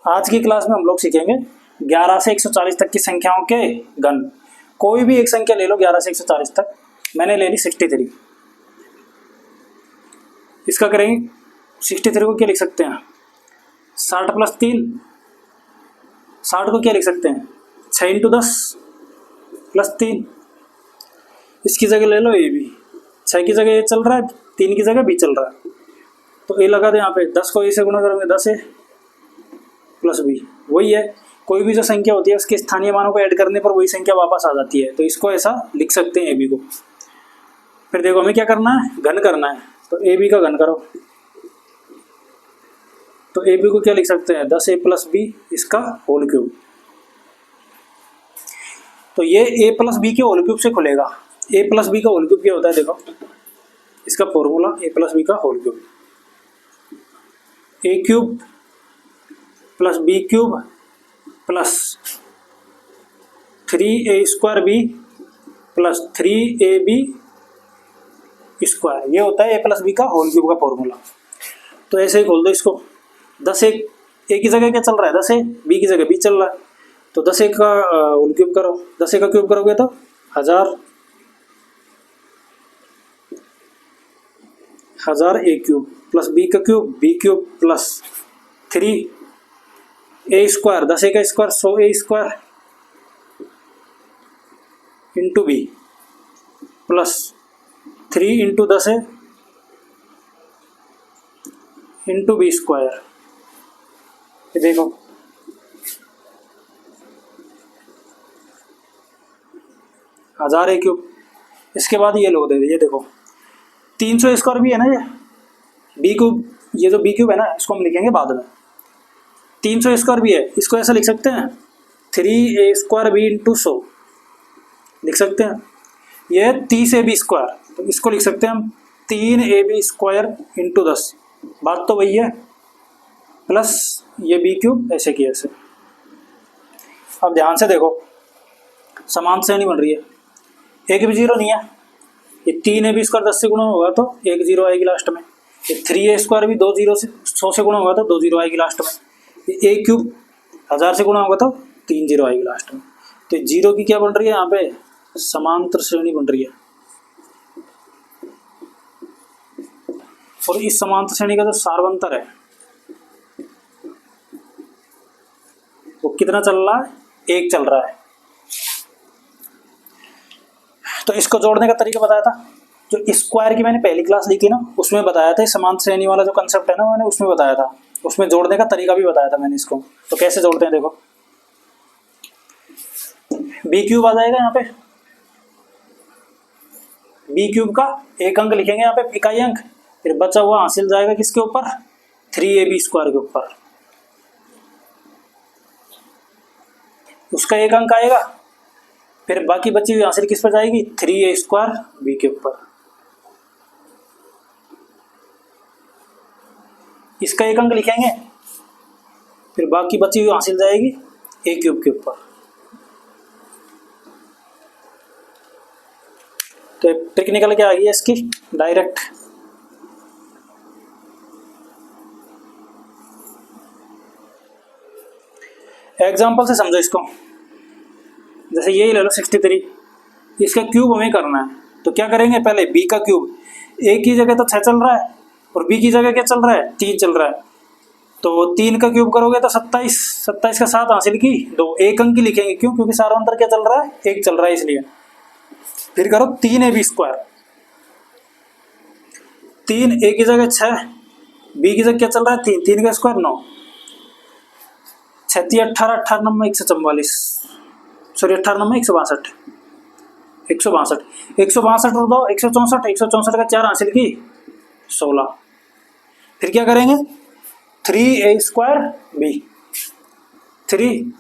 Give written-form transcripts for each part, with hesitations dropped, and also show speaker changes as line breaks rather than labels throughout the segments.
आज की क्लास में हम लोग सीखेंगे 11 से 140 तक की संख्याओं के घन। कोई भी एक संख्या ले लो 11 से 140 तक। मैंने ले ली 63। इसका करेंगे 63 को क्या लिख सकते हैं 60 + 3। 60 को क्या लिख सकते हैं 6 × 10 + 3। इसकी जगह ले लो ए बी। 6 की जगह ए चल रहा है, 3 की जगह बी चल रहा है, तो ए लगा दे यहाँ पे। 10 को ए से गुणा करोगे 10 ए + बी, वही है। कोई भी जो संख्या होती है उसके स्थानीय मानों को ऐड करने पर वही संख्या वापस आ जाती है, तो इसको ऐसा लिख सकते हैं ए बी को। फिर देखो हमें क्या करना है, घन करना है, तो ए बी का घन करो। तो ए बी को क्या लिख सकते हैं 10a + b इसका होल क्यूब। तो ये a + b के होल क्यूब से खुलेगा। a + b का होल क्यूब क्या होता है, देखो इसका फॉर्मूला a + b का whole cube. a³ + b³ + 3a² + 3ab², ये होता है a + b का होल क्यूब का फॉर्मूला। तो ऐसे ही खोल दो इसको। 10a ए की जगह क्या चल रहा है 10a, बी की जगह बी चल रहा है, तो 10a का होल क्यूब करो। 10a का क्यूब करोगे तो 1000 a³ + b का क्यूब b³ + 3a², 10a का square 100a² × b + 3 × 10a × b²। ये देखो 1000 a³। इसके बाद ये लोग दे दे, ये देखो 300a² भी है ना, ये b³, ये जो b³ है ना इसको हम लिखेंगे बाद में। 300a² भी है, इसको ऐसा लिख सकते हैं 3a² b × 100 लिख सकते हैं। ये 30ab², तो इसको लिख सकते हैं हम 3ab² × 10, बात तो वही है, प्लस ये b³ ऐसे की ऐसे। अब ध्यान से देखो समान श्रेणी बन रही है, एक भी जीरो नहीं है। ये 3ab² 10 से गुणा होगा तो 1 0 आएगी लास्ट में। ये 3a² भी 2 0 से 100 से गुणा होगा तो 2 0 आएगी लास्ट में। ये a³ 1000 से गुणा होगा तो 3 0 आएगी लास्ट में। तो जीरो की क्या बन रही है यहाँ पे, समांतर श्रेणी बन रही है। और इस समांतर श्रेणी का जो सार्वंतर है वो कितना चल रहा है, 1 चल रहा है। तो इसको जोड़ने का तरीका बताया था, जो स्क्वायर की मैंने पहली क्लास ली थी ना उसमें बताया था। समांतर श्रेणी वाला जो कंसेप्ट है ना मैंने उसमें बताया था, उसमें जोड़ने का तरीका भी बताया था मैंने इसको। तो कैसे जोड़ते हैं देखो, b³ आ जाएगा यहाँ पे, b³ का एक अंक लिखेंगे यहाँ पे, इकाई अंक, फिर बचा हुआ हासिल जाएगा किसके ऊपर 3ab² के ऊपर, उसका एक अंक आएगा, फिर बाकी बची हुई हासिल किस पर जाएगी 3a² b के ऊपर, इसका एक अंक लिखेंगे, फिर बाकी बची हुई हासिल जाएगी a³ के ऊपर। तो ट्रिक निकल के आ गई है इसकी डायरेक्ट। एग्जाम्पल से समझो इसको, जैसे यही ले लो 63, इसका क्यूब हमें करना है। तो क्या करेंगे, पहले b का क्यूब, a की जगह तो 6 चल रहा है और b की जगह क्या चल रहा है 3 चल रहा है, तो 3 का क्यूब करोगे तो 27, 27 का 7 हासिल की 2, एक अंक की लिखेंगे, क्यों, क्योंकि सार्वंतर क्या चल रहा है 1 चल रहा है इसलिए। फिर करो 3ab², 3 a की जगह 6, b की जगह क्या चल रहा है 3, 3 का स्क्वायर 9, 6 18, 18 9 144, सॉरी 18 9 162, 162, 162 और 2 164, 164 का 4 हासिल की 16। फिर क्या करेंगे 3a² b, 3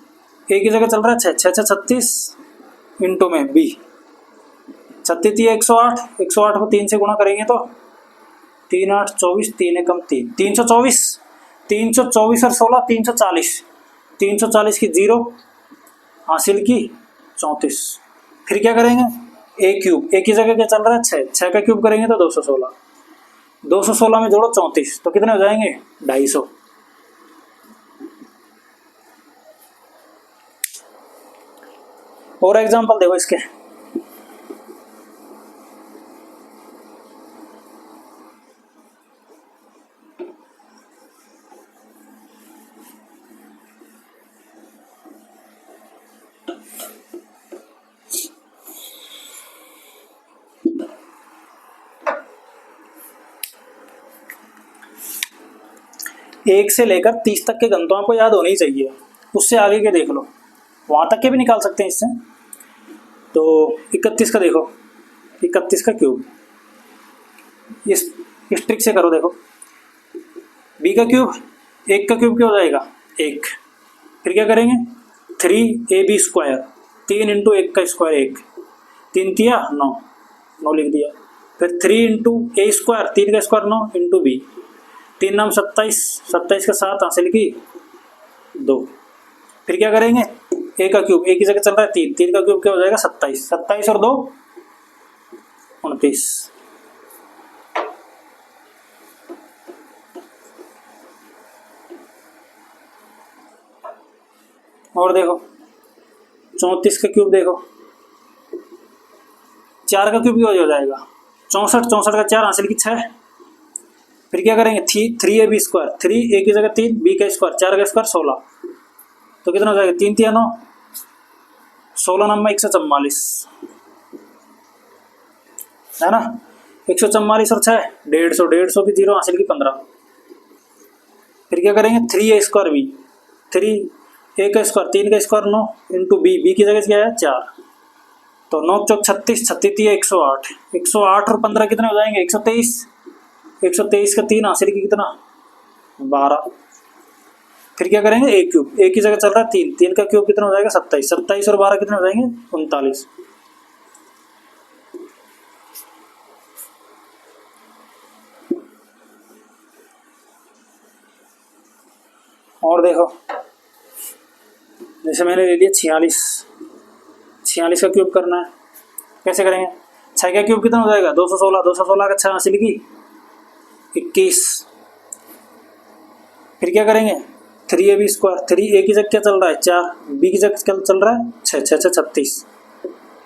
a की जगह चल रहा है 6, 6 36 इंटू में b, 36 108, 108 को 3 से गुणा करेंगे तो 3 8 24, 3 एकम 3, 324, 324 और 16 340, 340 की 0 हासिल की 34। फिर क्या करेंगे a³ a की जगह क्या चल रहा है 6, 6 का क्यूब करेंगे तो 216, 216 में जोड़ो 34, तो कितने हो जाएंगे 250। और एग्जांपल देखो इसके। एक से लेकर 30 तक के घन तो आपको याद होने ही चाहिए, उससे आगे के देख लो, वहां तक के भी निकाल सकते हैं इससे। तो 31 का देखो, 31 का क्यूब इस ट्रिक से करो। देखो बी का क्यूब, एक का क्यूब क्या हो जाएगा 1, फिर क्या करेंगे 3ab स्क्वायर, 3 इंटू 1 का स्क्वायर 1, 3 तिया 9, 9 लिख दिया। फिर 3 इंटू ए स्क्वायर, 3 का स्क्वायर 9 इंटू बी, 3 नाम 27, 27 का 7 हासिल की 2। फिर क्या करेंगे ए का क्यूब, ए की जगह चल रहा है 3, 3 का क्यूब क्या हो जाएगा 27, 27 और 2 29। और देखो 34 का क्यूब देखो, 4 का क्यूब क्या हो जाएगा 64, 64 का 4 हासिल की 6। फिर क्या करेंगे 3ab स्क्वायर, 3 ए की जगह 3, बी का स्क्वायर, 4 का स्क्वायर 16, तो कितना हो जाएगा 3 तिया 9, 16 नंबर 144 है ना। 144 और 6 150, 150 की 0 हासिल की 15। फिर क्या करेंगे 3a स्क्वायर बी, 3 ए का स्क्वायर, 3 का स्क्वायर 9 इंटू बी, बी की जगह क्या है 4, तो 9 चौक 36, 36 108, 108 और 15 कितने हो जाएंगे 123, 123 का 3 हासिल की कितना 12। फिर क्या करेंगे ए क्यूब, ए की जगह चल रहा है 3, 3 का क्यूब कितना हो जाएगा 27, 27 और 12 कितने हो जाएंगे 39। और देखो जैसे मैंने ले लिया 46, 46 का क्यूब करना है, कैसे करेंगे 6 का क्यूब कितना हो जाएगा 216, 216 का 6 हासिल की 21। फिर क्या करेंगे 3ab स्क्वायर, 3 ए की जगह क्या चल रहा है 4, बी की जगह क्या चल रहा है 6, 6 6 36,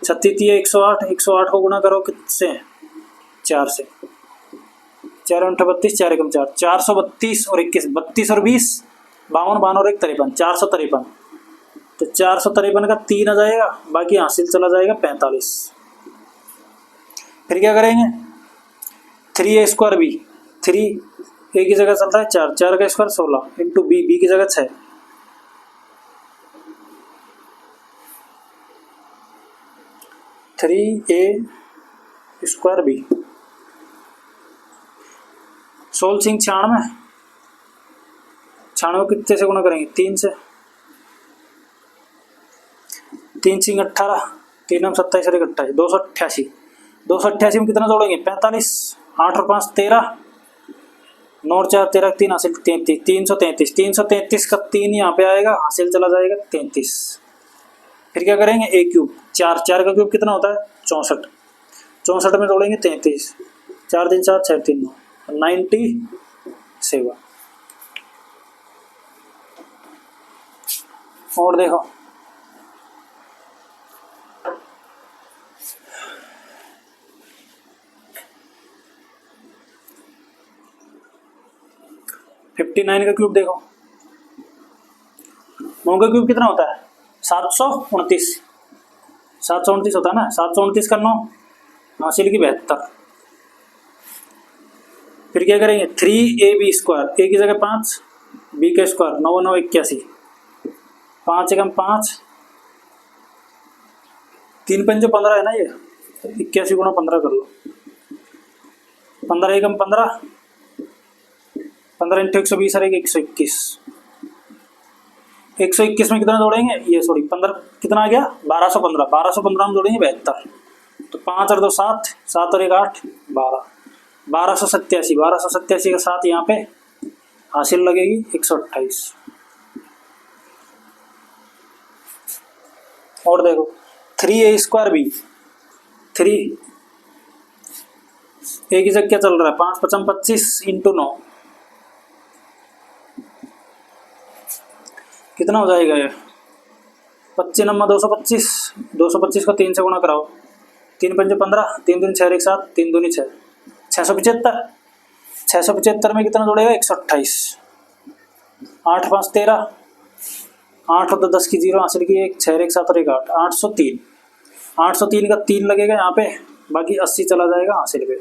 36 108, 108 को गुना करो किससे 4 से, 4 8 32, 4 1 4, 432 और 21, 32 और 20 52, 52 और 1 53, 453, तो 453 का 3 आ जाएगा, बाकी हासिल चला जाएगा 45। फिर क्या करेंगे 3a स्क्वायर बी, 3 ए की जगह चल रहा है 4, 4 का स्क्वायर 16 इंटू बी, बी की जगह 6, थ्री ए स्क्वायर बी, 16 सिंह 96, 96 कितने से गुना करेंगे 3 से, 3 सिंह 18, 3 हम 27 और 28, 288, 288 में कितना जोड़ेंगे 45, 8 और 5 13, 9 और 4 13, 3 हासिल 33, 333, 333 का 3 यहाँ पे आएगा, हासिल चला जाएगा 33। फिर क्या करेंगे ए क्यूब, 4, 4 का क्यूब कितना होता है 64, 64 में जोड़ेंगे 33, 4 3 7 6 3 9, 97। और देखो फिफ्टी 9 का क्यूब देखो, 9 का क्यूब कितना होता है 729, 729 होता है ना, 729 का 9 हासिल की 72। फिर क्या करेंगे 3ab स्क्वायर, ए की जगह 5, बी का स्क्वायर 9 9 81, 5 एकम 5, 3 पंजे 15 है ना, ये 81 गुणा 15 कर लो, 15 एकम 15, 15 इंटू 120 आ 121, 121 में कितना जोड़ेंगे ये सॉरी 15 कितना आ गया 1215, 1215 में जोड़ेंगे 72, तो 5 और 2 7, 7 और 1 8 12, 1287, 1287 का 7 यहाँ पे हासिल लगेगी 128। और देखो 3a स्क्वायर बी, 3 ए की जगह क्या चल रहा है 5 5 25 इंटू 9, कितना हो जाएगा ये 25 नंबर 225, 225 को 3 से गुणा कराओ, 3 पंजे 15, 3 दूनी 6 1 7, 3 दूनी 6, 675, 675 में कितना जोड़ेगा 128, 8 5 13, 8 और 10 की 0 हासिल की, 1 6 1 7 और 1 8, 803, 803 का 3 लगेगा यहाँ पे, बाकी 80 चला जाएगा हासिल पे।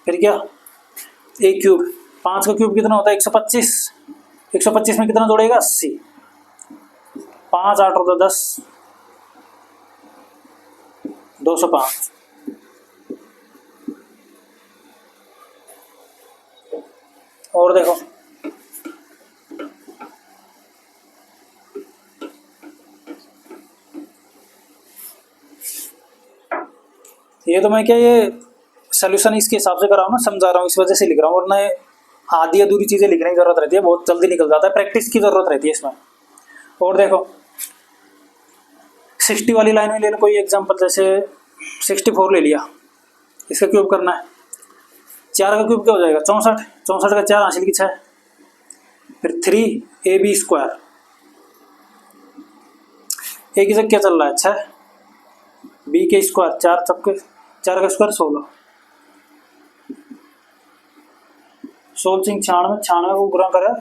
फिर क्या, एक क्यूब, 5 का क्यूब कितना होता है 125, 125 में कितना जोड़ेगा 80, 5 8 और 10, 205। और देखो ये तो मैं क्या ये सोल्यूशन इसके हिसाब से कर रहा हूँ ना, समझा रहा हूँ, इस वजह से लिख रहा हूँ, वरना आधी अधूरी चीज़ें लिखने की जरूरत रहती है, बहुत जल्दी निकल जाता है, प्रैक्टिस की जरूरत रहती है इसमें। और देखो 60 वाली लाइन में ले लो कोई एग्जांपल, जैसे 64 ले लिया, इसका क्यूब करना है, 4 का क्यूब क्या हो जाएगा 64, 64 का 4 हासिल की 6, फिर 3ab स्क्वायर, ए की जगह क्या चल रहा है 6, बी के स्क्वायर 4 चक्के 4 का स्क्वायर 16, 16 सिंह 96, 96 को गुणा करें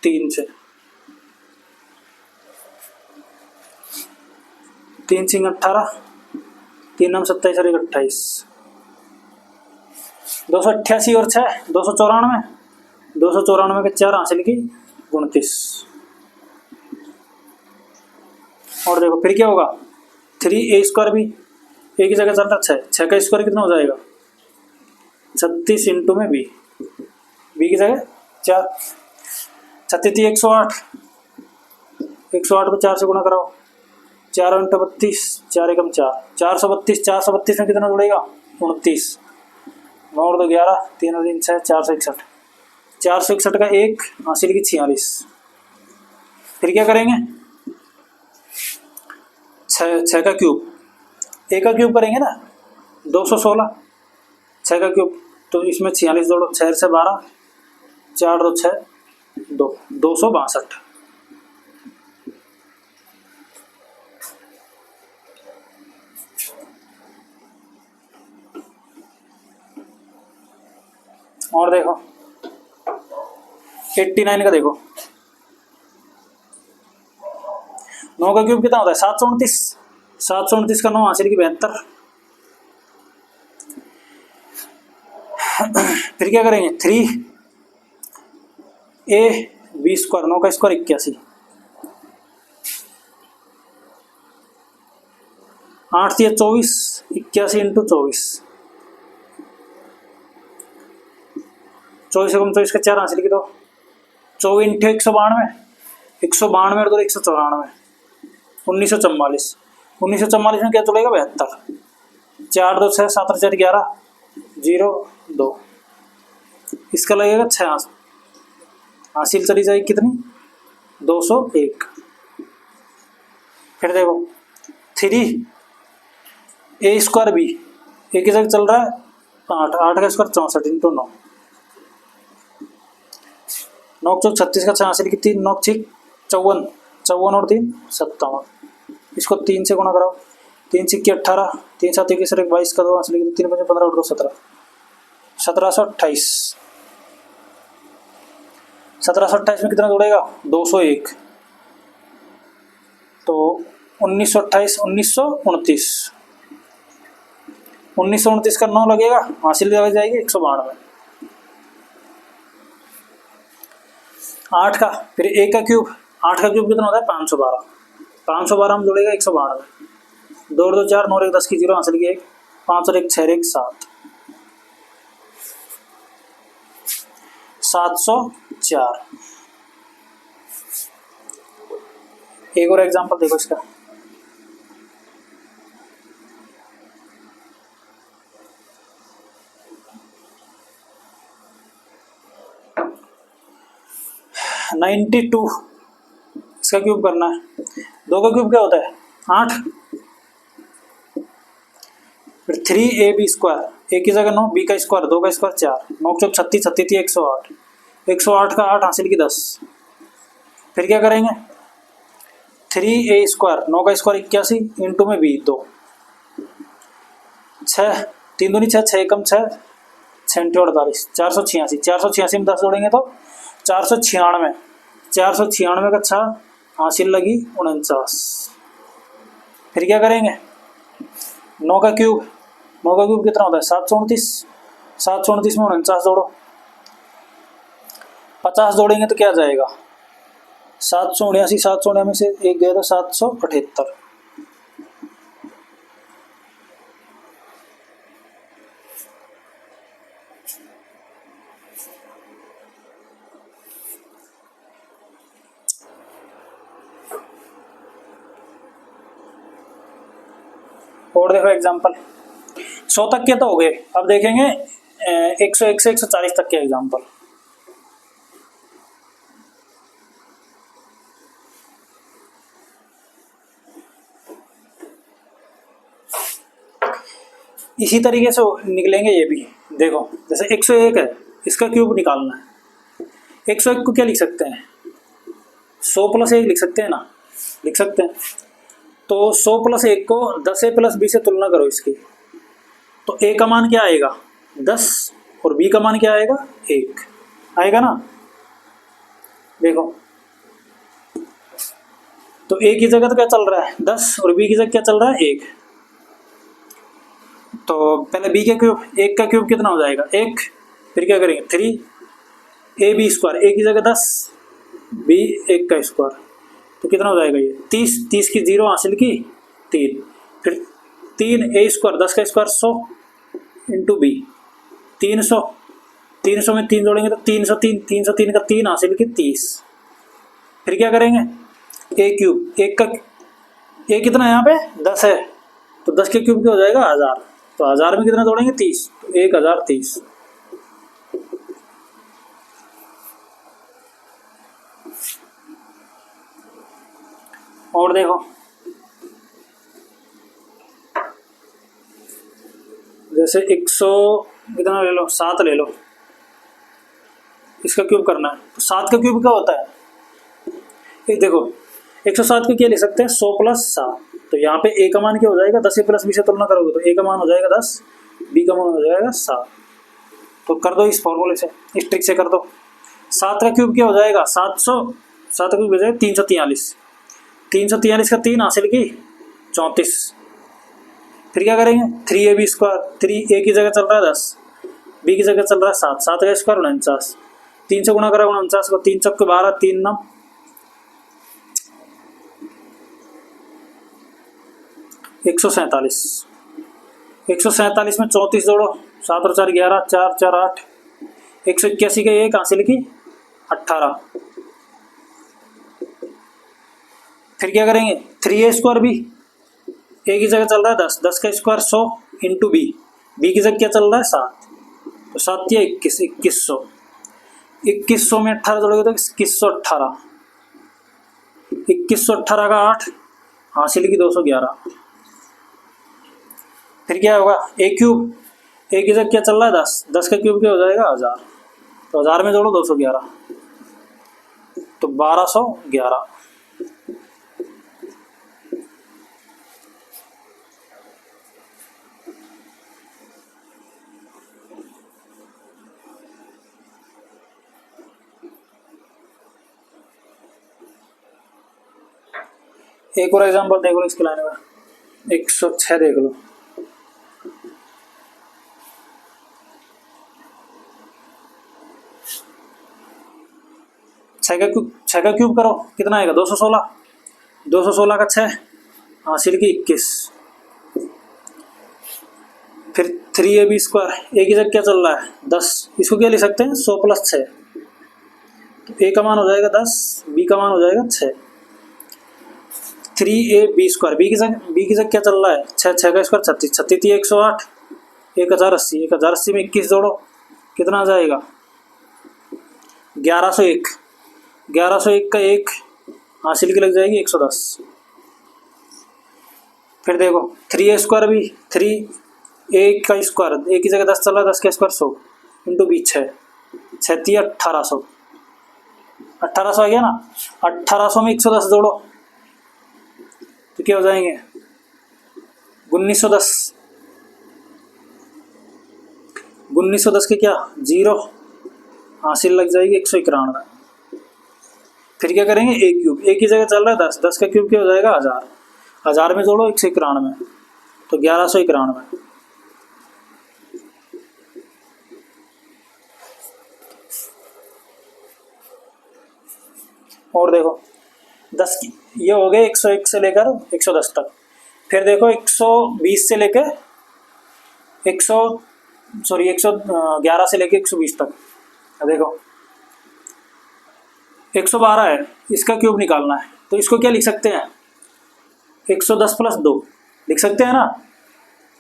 3 से, 3 सिंह 18, 3 नाम 27 और 28, 288 और 6 294, 294 के 4 हासिल की 29। और देखो फिर क्या होगा 3a स्क्वायर भी, ए की जगह चल रहा 6, 6 का स्क्वायर कितना हो जाएगा 36 इंटू में बी, बी की जगह 4, 36 108, 108 को 4 से गुणा कराओ, 4 इंटू 32, 4 एकम 4, 432, 432 में कितना जुड़ेगा 29, 9 और 2 11, 3 और 3 6, 461, 461 का 1 हासिल की 46। फिर क्या करेंगे 6 का क्यूब, ए का क्यूब करेंगे ना 216, 6 का क्यूब तो इसमें 46 जोड़ो, 6 से 12, 4 2 6 2, 262। और देखो 89 का देखो, 9 का क्यूब कितना होता है 729, 729 का 9 हासिल की 72। फिर क्या करेंगे 3ab स्क्वायर, 9 का स्क्वायर 81, 8 से 24, 81 इंटू 24, 24 कम 24 का 4 हासिल की 2, 24 इंटू 192, 192 और 2 194, 1944, 1944 में क्या चलेगा 72, 4 2 6 7 4 11 0 2, इसका लगेगा 6, हासिल चली जाएगी कितनी 201। फिर देखो 3a स्क्वायर बी, एक ही जगह चल रहा है 8, 8 का स्क्वायर 64 इंटू 9, 9 चौक 36 का 6 हासिल की 3, 9 6 54, 54 और 3 57, इसको 3 से गुणा कराओ, 3 सिक्के 18, 3 7 21 और 22 का 2 हासिल की 3 5 15 और 2 17, 1728, 1728 में कितना जुड़ेगा 201, तो 1928 1929, 1929 का 9 लगेगा, हासिल लग जाएगी 192, 8 का, फिर a का क्यूब, 8 का क्यूब कितना होता है 512, 512 में जुड़ेगा 192, 2 और 2 4, 9 और 1 10 की 0 हासिल की 1, 5 और 1 6 और 1 7, 704। एक और एग्जांपल देखो इसका, नाइन्टी टू, इसका क्यूब करना है, 2 का क्यूब क्या होता है 8, फिर 3ab स्क्वायर, ए की जगह 9, बी का स्क्वायर 2 का स्क्वायर 4, 9 चौक 36 36 108, 108 का 8 हासिल की 10। फिर क्या करेंगे 3a² 9 का स्क्वायर 81 इंटू में b 2 6 3 दूनी 6 6 कम 6 48 486 486 में 10 जोड़ेंगे तो 496 496 का 6 हासिल लगी 49। फिर क्या करेंगे 9 का क्यूब कितना होता है 729 729 में 49 जोड़ो 50 जोड़ेंगे तो क्या जाएगा 779 में से एक गया तो 778। और देखो एग्जांपल 100 तक के तो हो गए, अब देखेंगे 101 से 140 तक के एग्जांपल। इसी तरीके से निकलेंगे ये भी। देखो जैसे 101 है, इसका क्यूब निकालना है। 101 को क्या लिख सकते हैं 100 + 1 लिख सकते हैं ना, लिख सकते हैं। तो 100 + 1 को 10a + b से तुलना करो इसकी, तो a का मान क्या आएगा 10 और b का मान क्या आएगा 1 आएगा ना। देखो तो a की जगह तो क्या चल रहा है 10 और b की जगह क्या चल रहा है 1। तो पहले b के क्यूब 1 का क्यूब कितना हो जाएगा 1, फिर क्या करेंगे 3ab², a की जगह 10 b 1 का स्क्वायर, तो कितना हो जाएगा ये 30 30 की 0 हासिल की 3, फिर 3a² 10 का स्क्वायर 100 इंटू b 300 300 में 3 जोड़ेंगे तो 303 303 का 3 हासिल की 30। फिर क्या करेंगे a³ 1 का a कितना है यहाँ पे 10 है, तो 10 के क्यूब क्या हो जाएगा 1000, तो 1000 में कितना जोड़ेंगे 30, तो 1030। और देखो जैसे 100 कितना ले लो 7 ले लो, इसका क्यूब करना है, तो 7 का क्यूब क्या होता है ये देखो 107 को क्या ले सकते हैं 100 + 7, तो यहाँ पे a का मान क्या हो जाएगा 10a + b से तुलना करोगे तो a का मान हो जाएगा 10, b का मान हो जाएगा 7। तो कर दो इस फॉर्मूले से, इस ट्रिक से कर दो। 7 का क्यूब क्या हो जाएगा 700, 7 का क्यूब हो जाएगा 343, 343 का 3 हासिल की 34। फिर क्या करेंगे 3ab², 3a की जगह चल रहा है 10, b की जगह चल रहा है 7, 7 का स्क्वायर 49, 3 से गुणा करा 49 को, 3 चौके 12, 3 9 147, 147 में 34 जोड़ो 7 और 4 11, 4 4 8, 181 का 1 हासिल की 18। फिर क्या करेंगे 3a² भी a की जगह चल रहा है 10, 10 का स्क्वायर 100 इंटू b की जगह क्या चल रहा है 7, तो 7 या 21 2100, 2100 में 18 जोड़ोगे तो 2118, 2118 का 8 हासिल की 211। फिर क्या होगा a³ a की जगह क्या चल रहा है 10, 10 का क्यूब क्या हो जाएगा 1000, तो 1000 में जोड़ो 211, तो 1211। एक और एग्जांपल देख लो इसके लाने में 106 देख लो। छः का क्यूब करो कितना आएगा 216, 216 का 6 हासिल की 21। फिर 3ab², a की जगह क्या चल रहा है 10, इसको क्या लिख सकते हैं 100 + 6, तो a का मान हो जाएगा 10, b का मान हो जाएगा 6। 3ab², b की जगह क्या चल रहा है 6, 6 का स्क्वायर 36, 36 108, 1080, 1080 में 21 जोड़ो कितना आ जाएगा 1101, 1101 का 1 हासिल की लग जाएगी 110। फिर देखो 3a² भी 3a का स्क्वायर, a की जगह 10 चल रहा है 10 का स्क्वायर 100 इंटू b 6, 6 1800, 1800 आ गया ना। 1800 में 110 जोड़ो तो क्या हो जाएंगे 1910। 1910 के क्या 0 हासिल लग जाएगी 191। फिर क्या करेंगे ए क्यूब, ए की जगह चल रहा है 10, 10 का क्यूब क्या हो जाएगा 1000, 1000 में जोड़ो 191 तो 1191। और देखो 10 की ये हो गए 101 से लेकर 110 तक। फिर देखो 120 से लेकर 111 से लेकर 120 तक। देखो 112 है, इसका क्यूब निकालना है तो इसको क्या लिख सकते हैं 110 प्लस 2 लिख सकते हैं ना।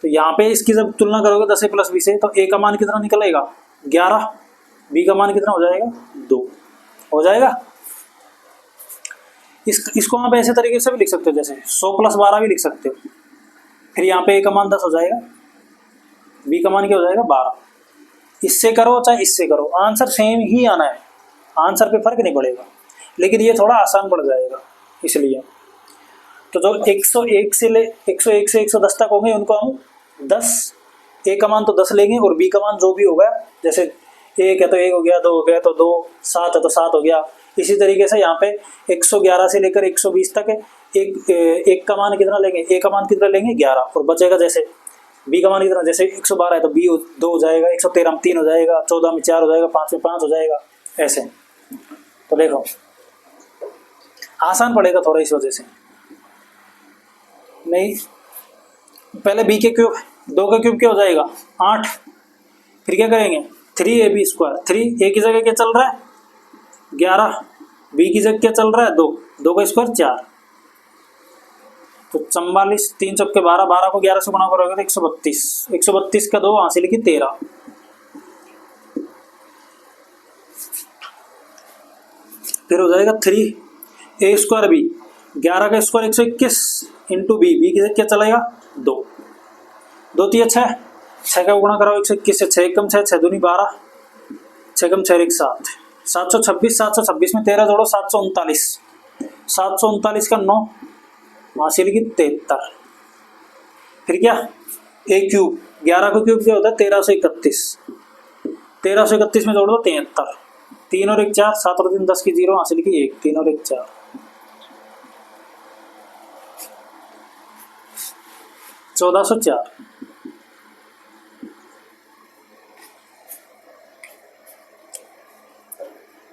तो यहाँ पे इसकी जब तुलना करोगे 10 प्लस 20 से तो ए का मान कितना निकलेगा 11, बी का मान कितना हो जाएगा 2 हो जाएगा। इसको आप ऐसे तरीके से भी लिख सकते हो जैसे 100 प्लस 12 भी लिख सकते हो। फिर यहाँ पे ए का मान 10 हो जाएगा, बी का मान क्या हो जाएगा 12। इससे करो चाहे इससे करो आंसर सेम ही आना है, आंसर पे फर्क नहीं पड़ेगा, लेकिन ये थोड़ा आसान पड़ जाएगा इसलिए। तो जो 101 से 110 तक होंगे उनको हम 10 ए का मान तो 10 लेंगे और बी का मान जो भी होगा, जैसे 1 है तो 1 हो गया, 2 हो गया तो 2, 7 है तो 7 हो गया। इसी तरीके से यहाँ पे 111 से लेकर 120 तक है, एक का मान कितना लेंगे, ए का मान कितना लेंगे 11 और बचेगा जैसे बी का मान कितना, जैसे 112 है तो बी 2 हो जाएगा, 113 में 3 हो जाएगा, 14 में 4 हो जाएगा, 5 में 5 हो जाएगा ऐसे। तो देखो आसान पड़ेगा थोड़ा इस वजह से। नहीं पहले बी के क्यूब, 2 का क्यूब क्या हो जाएगा 8। फिर क्या करेंगे 3ab स्क्वायर, 3 ए की जगह क्या चल रहा है 11, बी की जगह क्या चल रहा है 2, 2 का स्क्वायर 4 तो 44, 3 चौके 12, 12 को 11 से गुणा करोगे तो 132, 132 का 2 हासिल की 13। फिर हो जाएगा 3a स्क्वायर बी, 11 का स्क्वायर 121 इंटू बी, बी की जगह क्या चलेगा 2, 2 3 6, 6 का गुणा कराओ 121 से, 6 कम 6, 6 दूनी 12, 6 कम 6 1 7, 726, 726 में 13 जोड़ो 739, 739 का 9 हासिल की 73। फिर क्या ए क्यूब, 11 का क्यूब क्या होता है 1331, 1331 में जोड़ दो 73, 3 और 1 4, 7 और 3 10 की 0 हासिल की 1, 3 और 1 4, 1404।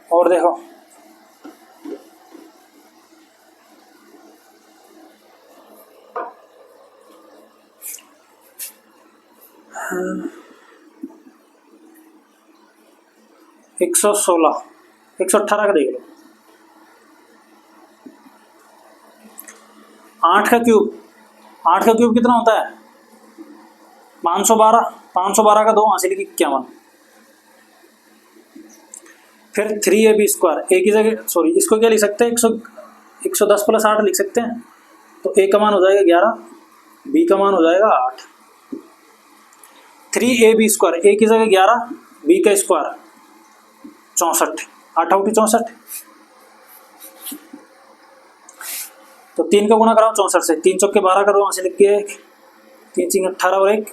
और देखो 116, 118 का देख लो, 8 का क्यूब, 8 का क्यूब कितना होता है 512, 512 का 2 हासिल की 51। फिर 3ab स्क्वायर, ए की जगह सॉरी इसको क्या लिख सकते हैं 110 प्लस 8 लिख सकते हैं तो ए का मान हो जाएगा 11, बी का मान हो जाएगा 8। 3ab स्क्वायर, ए की जगह 11, बी का स्क्वायर 64, 8 आउटी 64 तो 3 का गुणा कराओ 64 से, 3 चौके 12 करो वहाँ से लिख के 3 चिंग 18 और 1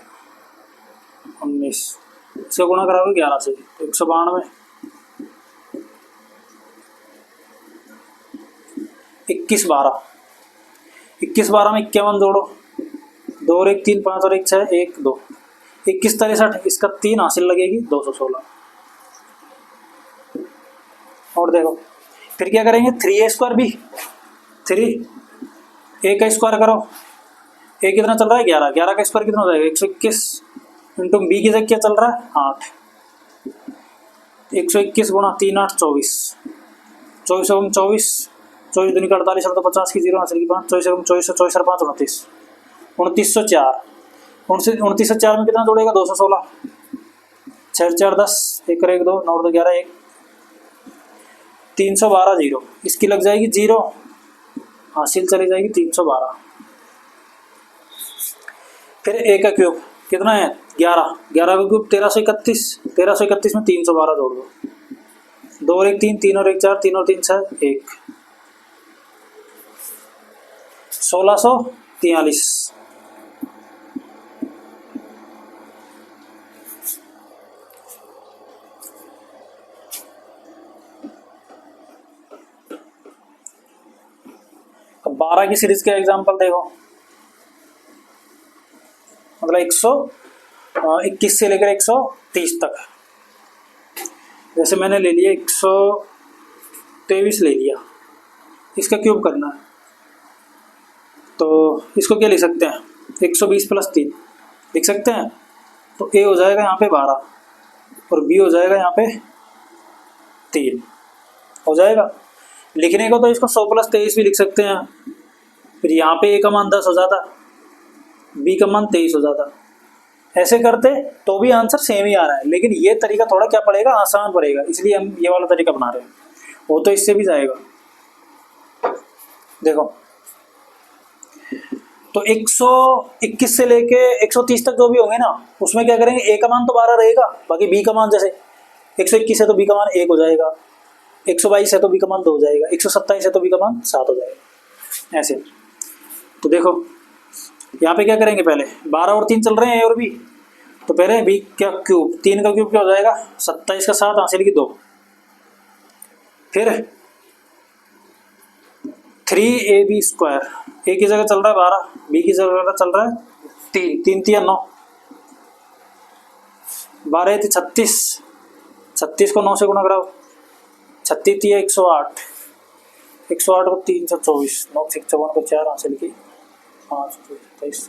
19, इसका गुणा कराओगे 11 से 192, 21 12, 21 12 में 51 जोड़ो 2 और 1 3, 5 और 1 6, 1 2, 21 63, इसका 3 हासिल लगेगी 216। और देखो फिर क्या करेंगे 3a स्क्वायर बी, 3 ए का स्क्वायर करो, ए कितना चल रहा है 11, 11 का स्क्वायर कितना हो जाएगा 121 इंटू बी की जगह क्या चल रहा है 8, 121 गुणा 3 8 24, 24 एवं 24, 24 दूनी का 48 और तो 50 की 0 हासिल की 5, 24 एवं 24 24 और 5 29, 2904, 2904 में कितना जोड़ेगा 216, 6 4 10, 1 और 1 2, 9 और 2 11 1, 312 0, इसकी लग जाएगी 0 हासिल चली जाएगी 312। फिर ए का क्यूब कितना है 11, 11 का क्यूब 1331, 1331 में 312 जोड़ दो, 2 और 1 3, 3 और 1 4, 3 और 3 6 1, 1643। अब 12 की सीरीज के एग्जांपल देखो, मतलब 121 से लेकर 130 तक। जैसे मैंने ले लिया 123 ले लिया, इसका क्यूब करना है, तो इसको क्या लिख सकते हैं, 120 प्लस 3 लिख सकते हैं। तो ए हो जाएगा यहाँ पे 12 और बी हो जाएगा यहाँ पे 3 हो जाएगा। लिखने को तो इसको 100 प्लस 23 भी लिख सकते हैं, फिर यहाँ पे ए का मान 10 हो जाता, बी का मान 23 हो जाता। ऐसे करते तो भी आंसर सेम ही आ रहा है, लेकिन ये तरीका थोड़ा क्या पड़ेगा, आसान पड़ेगा, इसलिए हम ये वाला तरीका बना रहे हैं। वो तो इससे भी जाएगा। देखो तो 121 से लेके 130 तक जो भी होंगे ना, उसमें क्या करेंगे, ए का मान तो 12 रहेगा, बाकी बी का मान जैसे 121 है तो बी का मान 1 हो जाएगा, 122 है तो बी का मान 2 हो जाएगा, 127 है तो बी का मान 7 हो जाएगा, ऐसे। तो देखो यहाँ पे क्या करेंगे, पहले 12 और 3 चल रहे हैं, ए और बी, तो पहले बी क्या क्यूब, 3 का क्यूब क्या हो जाएगा, 27 का 7 हासिल की 2, फिर 3ab स्क्वायर, ए की जगह चल रहा है 12, बी की जगह चल रहा है 3, 3 3 9, 12 थी 36, 36 को 9 से गुणा कराओ, 36 थी 108, 108 को 324, 9 6 54 को 4 हासिल की 5 27,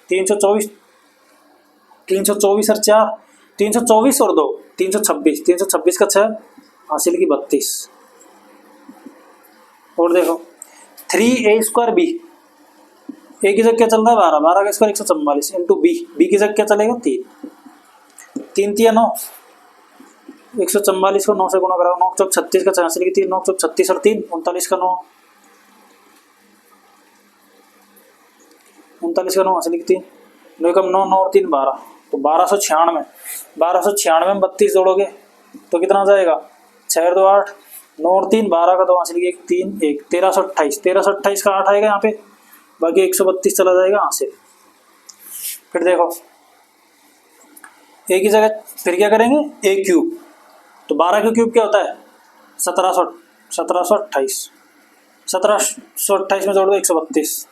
324, 324 और 4, 324 और 2 326, 326 का 6 हासिल की 32। और देखो 3a स्क्वायर बी, ए की जगह क्या चल रहा है 12, 12 का स्क्वायर 144 इंटू बी, बी की जगह क्या चलेगा 3, 3 3 9, 144 को 9 से गुणा कराओ, 9 चौक 36 का 6 हासिल की 3, 9 चौक 36 और 3 39 का 9, 39 का 9 हासिल की 3, 9 कम 9, 9 और 3 12, तो 1296, 1296 में 32 जोड़ोगे तो कितना आ जाएगा, 6 और 2 8, 9 और 3 12 का 2 हासिल की 1 3 1, 1328, 1328 का 8 आएगा यहाँ पे, बाकी 132 चला जाएगा हासिल। फिर देखो ए की जगह फिर क्या करेंगे, ए क्यूब, तो 12 का क्यूब क्या होता है 1728, 1728 में जोड़ दो 132,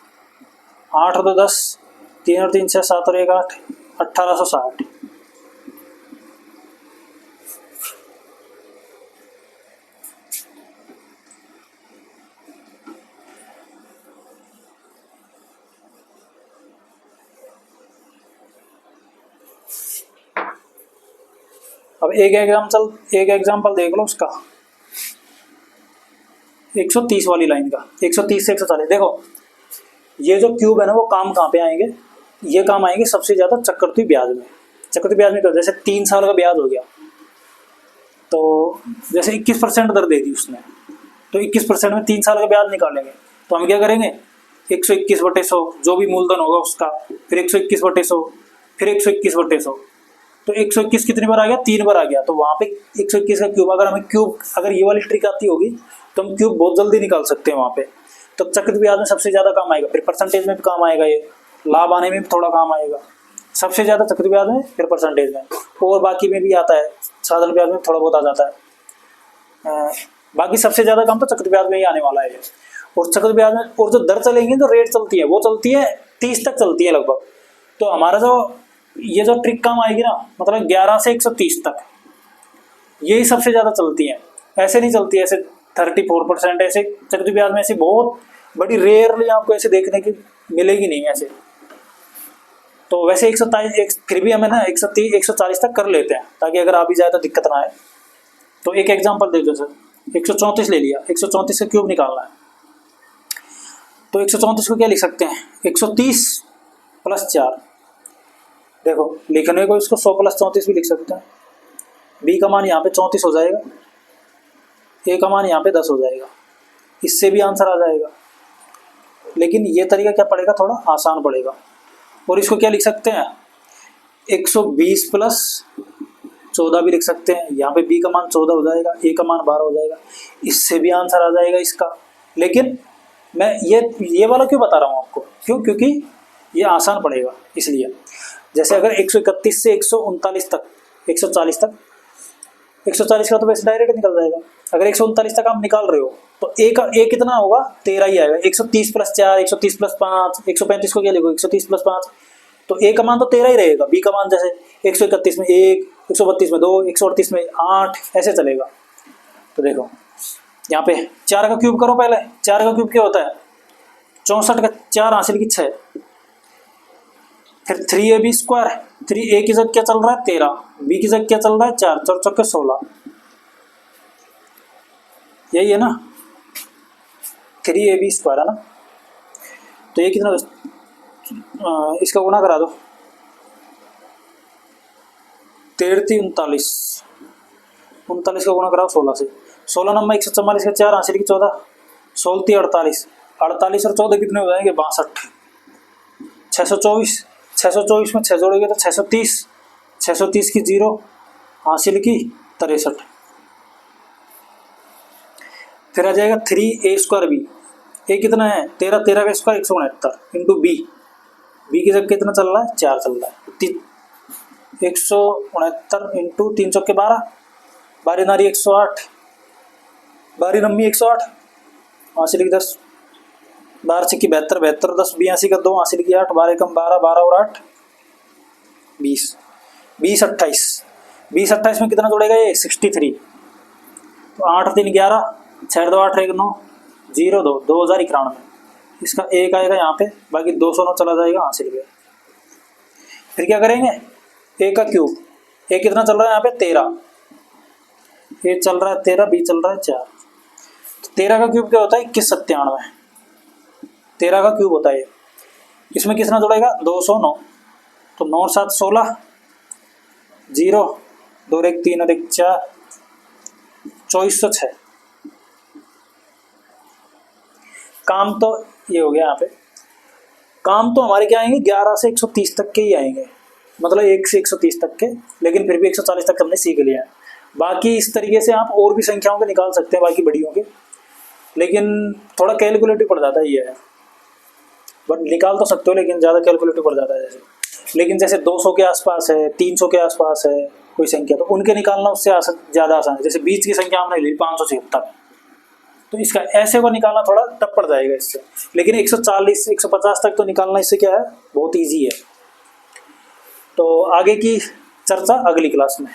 8 और 2 10, 3 और 3 6, 7 और 1 8, 1860। अब एक एग्जाम्पल देख लो उसका, 130 वाली लाइन का, 130 से 140। देखो ये जो क्यूब है ना, वो काम कहाँ पे आएंगे, ये काम आएंगे सबसे ज़्यादा चक्रवृद्धि ब्याज में। चक्रवृद्धि ब्याज में तो जैसे 3 साल का ब्याज हो गया, तो जैसे 21% दर दे दी उसने, तो 21% में 3 साल का ब्याज निकालेंगे, तो हम क्या करेंगे 121/100 जो भी मूलधन होगा उसका, फिर 121/100, फिर 121/100, तो 121 कितनी बार आ गया, 3 बार आ गया, तो वहाँ पे 121 का क्यूब, अगर ये वाली ट्रिक आती होगी तो हम क्यूब बहुत जल्दी निकाल सकते हैं वहाँ पे। तो चक्रवृद्धि ब्याज में सबसे ज़्यादा काम आएगा, फिर परसेंटेज में भी काम आएगा, ये लाभ आने में भी थोड़ा काम आएगा, सबसे ज़्यादा चक्रवृद्धि ब्याज में, फिर परसेंटेज में, और बाकी में भी आता है, साधारण ब्याज में थोड़ा बहुत आ जाता है, बाकी सबसे ज़्यादा काम तो चक्रवृद्धि ब्याज में ही आने वाला है। और चक्रवृद्धि ब्याज में और जो दर चलेंगी, जो रेट चलती है, वो चलती है 30 तक चलती है लगभग। तो हमारा जो ये जो ट्रिक काम आएगी ना, मतलब 11 से 130 तक, यही सबसे ज़्यादा चलती है, ऐसे नहीं चलती है ऐसे 34%, ऐसे चक्रवृद्धि ब्याज में ऐसी बहुत बड़ी रेयरली आपको ऐसे देखने की मिलेगी नहीं ऐसे। तो वैसे 127 फिर भी हमें ना 130 140 तक कर लेते हैं, ताकि अगर आ भी जाए तो दिक्कत ना आए। तो एक एग्जांपल दे दो सर, 134 ले लिया, 134 का क्यूब निकालना है, तो 134 को क्या लिख सकते हैं, 130 + 4। देखो लिखने को इसको 100 + 34 भी लिख सकते हैं, बी का मान यहाँ पे 34 हो जाएगा, ए का मान यहाँ पे 10 हो जाएगा, इससे भी आंसर आ जाएगा। लेकिन ये तरीका क्या पड़ेगा, थोड़ा आसान पड़ेगा। और इसको क्या लिख सकते हैं, 120 + 14 भी लिख सकते हैं, यहाँ पे बी का मान 14 हो जाएगा, ए का मान 12 हो जाएगा, इससे भी आंसर आ जाएगा इसका। लेकिन मैं ये वाला क्यों बता रहा हूँ आपको, क्योंकि ये आसान पड़ेगा इसलिए। जैसे अगर 131 से 139 तक 140 तक 140 का तो वैसे डायरेक्ट निकल जाएगा। अगर 139 तक आप निकाल रहे हो तो ए कितना होगा, 13 ही आएगा। 130 प्लस 4, 130 प्लस 5, 135 को क्या लिखो, 130 प्लस 5, तो ए का मान तो 13 ही रहेगा। बी का मान जैसे 131 में 1, 132 में 2, 138 में 8, ऐसे चलेगा। तो देखो यहाँ पे 4 का क्यूब करो पहले। 4 का क्यूब क्या होता है, 64 का 4 हासिल की 6, फिर 3ab स्क्वायर। 3a की जगह क्या चल रहा है 13, b की जगह क्या चल रहा है 4, 4 चौके 16, यही है ना 3ab स्क्वायर है ना। तो ये कितना, इसका गुना करा दो, 13 39, 39 का गुना कराओ 16 से। 16 नंबर 144 का 4 हासिल की 14, 16 48, 48 और 14 कितने हो जाएंगे 62, 624। 624 में 6 जोड़ोगे तो 630, 630 की 0 हासिल की 63, फिर आ जाएगा 3a स्क्वायर बी। ए कितना है 13, 13 का स्क्वायर 169 इंटू बी की जगह कितना चल रहा है 4 चल रहा है, 169 इंटू 3 चौके 12, 12 नारी 108, 12 नम्मी 108 हासिल की 10, 12 छक्की 72, 72 10 82 का 2 हासिल की 8, 12 कम 12, 12 और 8 20, 20 28, 20 28 में कितना जोड़ेगा ये 63, तो 8 3 11, 6 2 8 1 9, 0 2, 2091। इसका एक आएगा यहाँ पे, बाकी 209 चला जाएगा हासिल पे। फिर क्या करेंगे, ए का क्यूब, ए कितना चल रहा है यहाँ पे 13, ए चल रहा है 13, बी चल रहा है 4, तो 13 का क्यूब क्या होता है 2197, 13 का क्यूब होता है। इसमें कितना जुड़ेगा 209, तो 9 7 16, 0 2 1 3 और 1 4, 2406। काम तो ये हो गया यहाँ पे। काम तो हमारे क्या आएंगे 11 से 130 तक के ही आएंगे, मतलब 1 से 130 तक के, लेकिन फिर भी 140 तक हमने सीख लिया है। बाकी इस तरीके से आप और भी संख्याओं के निकाल सकते हैं, बाकी बड़ियों के, लेकिन थोड़ा कैलकुलेटिव पड़ जाता है ये है, बट निकाल तो सकते हो लेकिन ज़्यादा कैलकुलेटिव पड़ जाता है। लेकिन जैसे 200 के आसपास है, 300 के आसपास है कोई संख्या, तो उनके निकालना उससे ज़्यादा आसान है। जैसे बीच की संख्या हमने ली 576, तो इसका ऐसे को निकालना थोड़ा टफ पड़ जाएगा इससे, लेकिन 140 150 तक तो निकालना इससे क्या है बहुत ईजी है। तो आगे की चर्चा अगली क्लास में।